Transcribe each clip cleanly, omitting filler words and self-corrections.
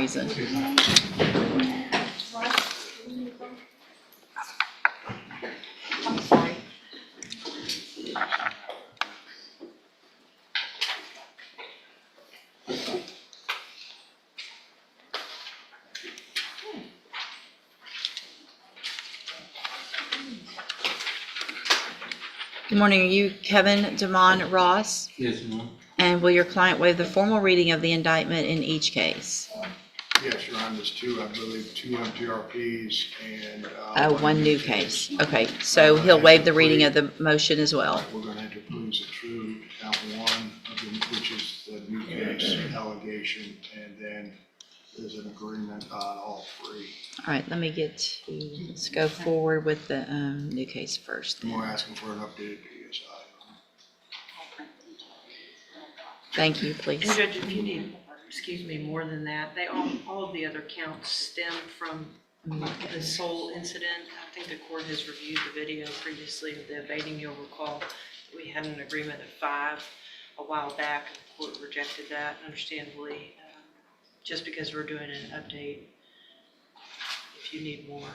reason. I'm sorry. Good morning. Are you Kevin Damon Ross? Yes, ma'am. And will your client waive the formal reading of the indictment in each case? Yes, Your Honor, there's two, I believe, two MTRPs and. One new case. Okay, so he'll waive the reading of the motion as well. We're going to enter pleas of true count one, which is the new case allegation, and then there's an agreement on all three. All right, let me get to, let's go forward with the new case first. And we're asking for an updated PSI. Thank you, And please. Judge, if you need, excuse me, more than that, they all of the other counts stem from the sole incident. I think the court has reviewed the video previously of the evading. You'll recall we had an agreement of 5 a while back, and the court rejected that, understandably. Just because we're doing an update, if you need more.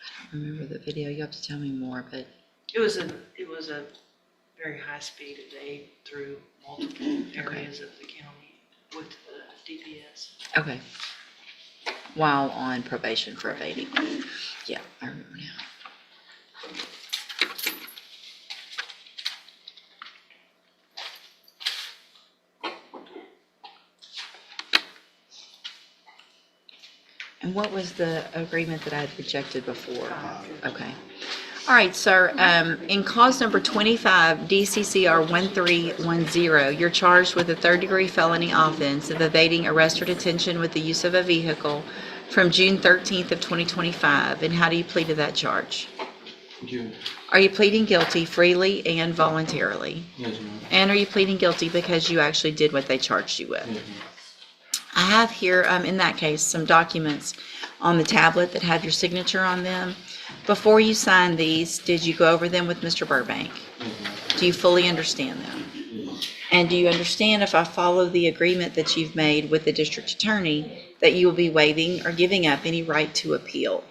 I don't remember the video. You have to tell me more, but It was a very high speed evade through multiple areas of the county with the DPS. okay. While on probation for evading. Yeah, I remember now. And what was the agreement that I had rejected before? Okay. All right, sir. In cause number 25, DCCR 1310, you're charged with a third-degree felony offense of evading arrest or detention with the use of a vehicle from June 13th of 2025. And how do you plead to that charge? June. Are you pleading guilty freely and voluntarily? Yes, ma'am. And are you pleading guilty because you actually did what they charged you with? Yes, ma'am. I have here, in that case, some documents on the tablet that have your signature on them. Before you signed these, did you go over them with Mr. Burbank? Yes, ma'am. Do you fully understand them? Yes. And do you understand, if I follow the agreement that you've made with the district attorney, that you will be waiving or giving up any right to appeal?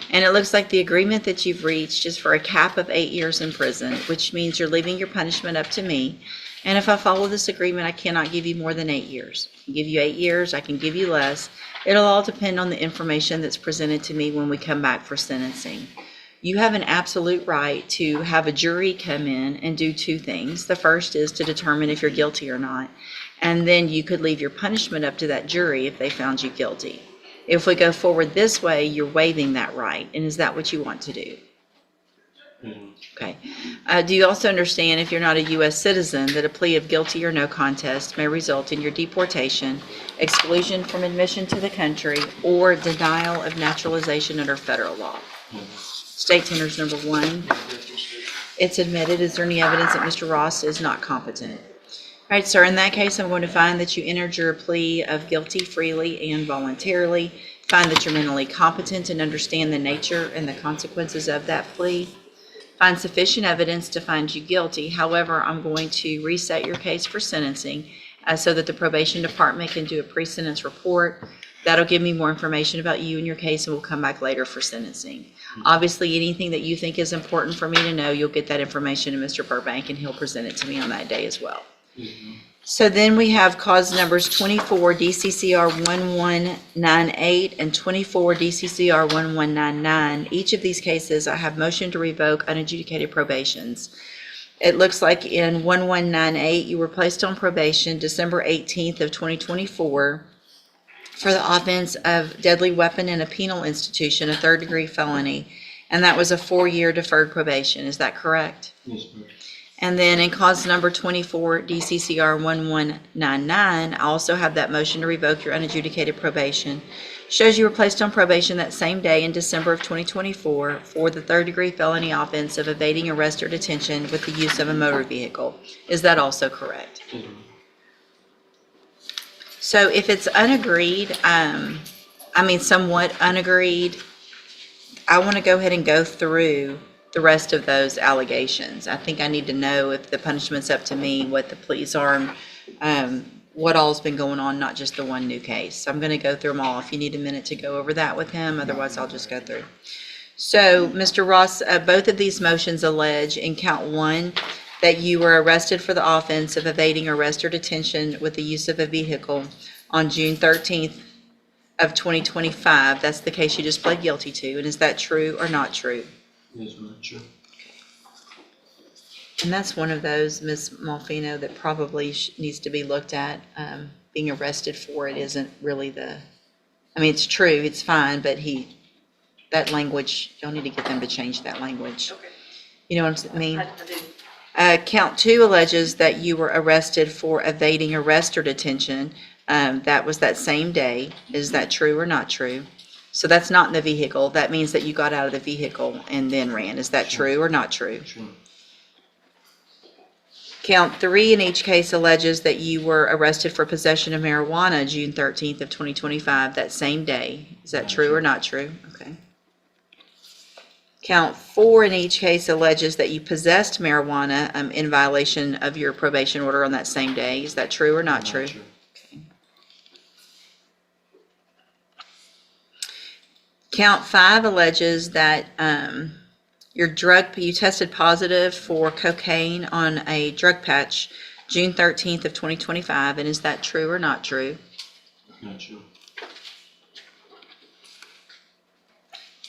And it looks like the agreement that you've reached is for a cap of 8 years in prison, which means you're leaving your punishment up to me. And if I follow this agreement, I cannot give you more than 8 years. I can give you 8 years, I can give you less. It'll all depend on the information that's presented to me when we come back for sentencing. You have an absolute right to have a jury come in and do 2 things. The first is to determine if you're guilty or not. And then you could leave your punishment up to that jury if they found you guilty. If we go forward this way, you're waiving that right. And is that what you want to do? Yes, ma'am. Okay. Do you also understand, if you're not a U.S. citizen, that a plea of guilty or no contest may result in your deportation, exclusion from admission to the country, or denial of naturalization under federal law? Yes. State tenders number 1. It's admitted. Is there any evidence that Mr. Ross is not competent? All right, sir. In that case, I'm going to find that you entered your plea of guilty freely and voluntarily, find that you're mentally competent and understand the nature and the consequences of that plea, find sufficient evidence to find you guilty. However, I'm going to reset your case for sentencing so that the probation department can do a pre-sentence report. That'll give me more information about you and your case, and we'll come back later for sentencing. Obviously, anything that you think is important for me to know, you'll get that information to Mr. Burbank, and he'll present it to me on that day as well. Yes, ma'am. So then we have cause numbers 24 DCCR 1198 and 24 DCCR 1199. Each of these cases, I have motion to revoke unadjudicated probations. It looks like in 1198, you were placed on probation December 18th of 2024 for the offense of deadly weapon in a penal institution, a third-degree felony, and that was a 4-year deferred probation. Is that correct? Yes, ma'am. And then in cause number 24, DCCR 1199, I also have that motion to revoke your unadjudicated probation. Shows you were placed on probation that same day in December of 2024 for the third-degree felony offense of evading arrest or detention with the use of a motor vehicle. Is that also correct? Yes, ma'am. So if it's unagreed, somewhat unagreed, I want to go ahead and go through the rest of those allegations. I think I need to know if the punishment's up to me, what the pleas are, what all's been going on, not just the one new case. I'm going to go through them all if you need a minute to go over that with him. Otherwise, I'll just go through. So, Mr. Ross, both of these motions allege in count 1 that you were arrested for the offense of evading arrest or detention with the use of a vehicle on June 13th of 2025. That's the case you just pled guilty to. And is that true or not true? Yes, ma'am. Sure. And that's one of those, Ms. Malfino, that probably needs to be looked at. Being arrested for it isn't really I mean, it's true, it's fine, but that language, y'all need to get them to change that language. Okay. You know what I mean? I do. Count 2 alleges that you were arrested for evading arrest or detention. That was that same day. Is that true or not true? So that's not in the vehicle. That means that you got out of the vehicle and then ran. Is that true or not true? Sure. Count 3 in each case alleges that you were arrested for possession of marijuana June 13th of 2025, that same day. Is that true or not true? Okay. Count 4 in each case alleges that you possessed marijuana in violation of your probation order on that same day. Is that true or not true? Okay. Count 5 alleges that you tested positive for cocaine on a drug patch June 13th of 2025, and is that true or not true? Not true.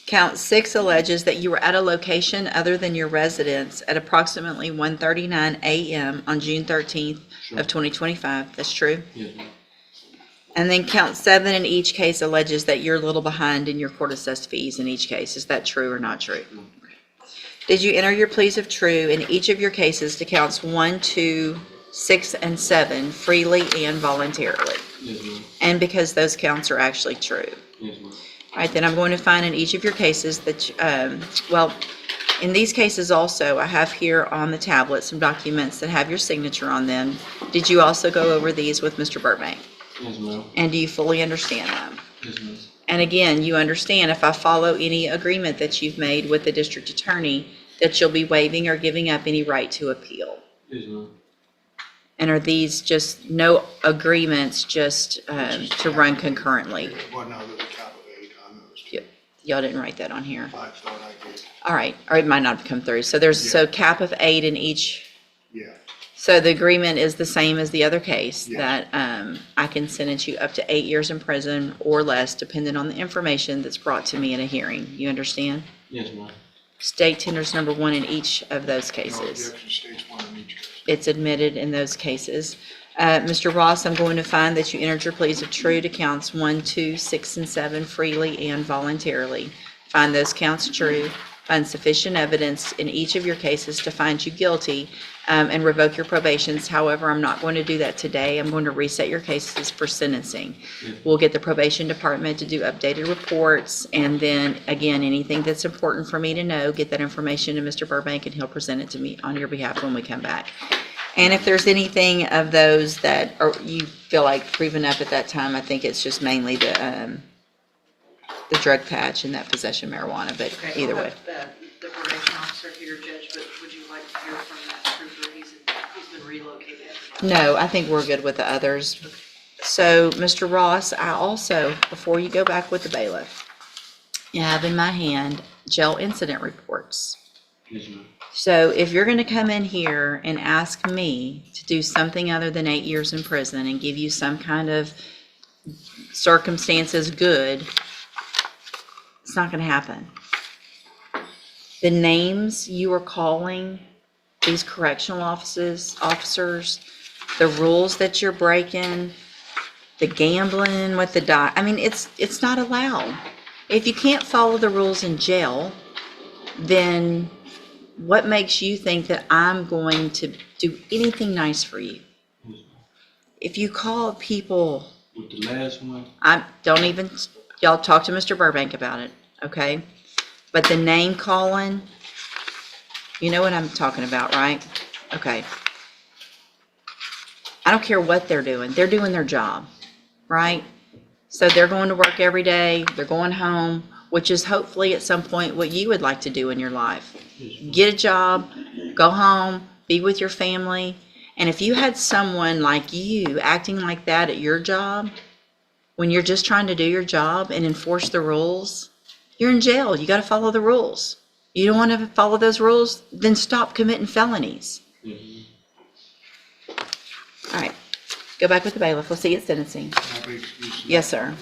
Count 6 alleges that you were at a location other than your residence at approximately 1:39 a.m. on June 13th of 2025. That's true? Yes, ma'am. And then count 7 in each case alleges that you're a little behind in your court-assessed fees in each case. Is that true or not true? Did you enter your pleas of true in each of your cases to counts 1, 2, 6, and 7 freely and voluntarily? Yes, ma'am. And because those counts are actually true. Yes, ma'am. All right, then I'm going to find in each of your cases that, in these cases also, I have here on the tablet some documents that have your signature on them. Did you also go over these with Mr. Burbank? Yes, ma'am. And do you fully understand them? Yes, ma'am. And again, you understand if I follow any agreement that you've made with the district attorney, that you'll be waiving or giving up any right to appeal. Yes, ma'am. And are these just no agreements, just to run concurrently? Well, no, there's a cap of 8 on those. Yep. Y'all didn't write that on here. I thought I did. All right, or it might not have come through. So cap of 8 in each. Yeah, So the agreement is the same as the other case, Yes. that I can sentence you up to 8 years in prison or less, depending on the information that's brought to me in a hearing. You understand? Yes, ma'am. State tenders number 1 in each of those no cases. objection, states 1 in each case. It's admitted in those cases. Mr. Ross, I'm going to find that you entered your pleas of true to counts 1, 2, 6, and 7 freely and voluntarily. Find those counts true. Find sufficient evidence in each of your cases to find you guilty and revoke your probations. However, I'm not going to do that today. I'm going to reset your cases for sentencing. We'll get the probation department to do updated reports, and then, again, anything that's important for me to know, get that information to Mr. Burbank, and he'll present it to me on your behalf when we come back. And if there's anything of those that you feel like proving up at that time, I think it's just mainly the drug patch and that possession of marijuana, but Okay, either I'll way. have the probation officer here, Judge, but would you like to hear from that trooper? He's been relocated. No, I think we're good with the others. So, Mr. Ross, I also, before you go back with the bailiff, I have in my hand jail incident reports. Yes, ma'am. So if you're going to come in here and ask me to do something other than 8 years in prison and give you some kind of circumstances good, it's not going to happen. The names you are calling these correctional officers, the rules that you're breaking, the gambling with the I mean, it's not allowed. If you can't follow the rules in jail, then what makes you think that I'm going to do anything nice for you? Yes, ma'am. If you call people, With the last one, y'all talk to Mr. Burbank about it, okay? But the name calling, you know what I'm talking about, right? Okay. I don't care what they're doing their job, right? So they're going to work every day, they're going home, which is hopefully at some point what you would like to do in your life. yes, ma'am. Get a job, go home, be with your family, And if you had someone like you acting like that at your job, when you're just trying to do your job and enforce the rules, you're in jail. You got to follow the rules. You don't want to follow those rules, then stop committing felonies. All right, go back with the bailiff. We'll see you at sentencing. Can I be excused? Yes, sir.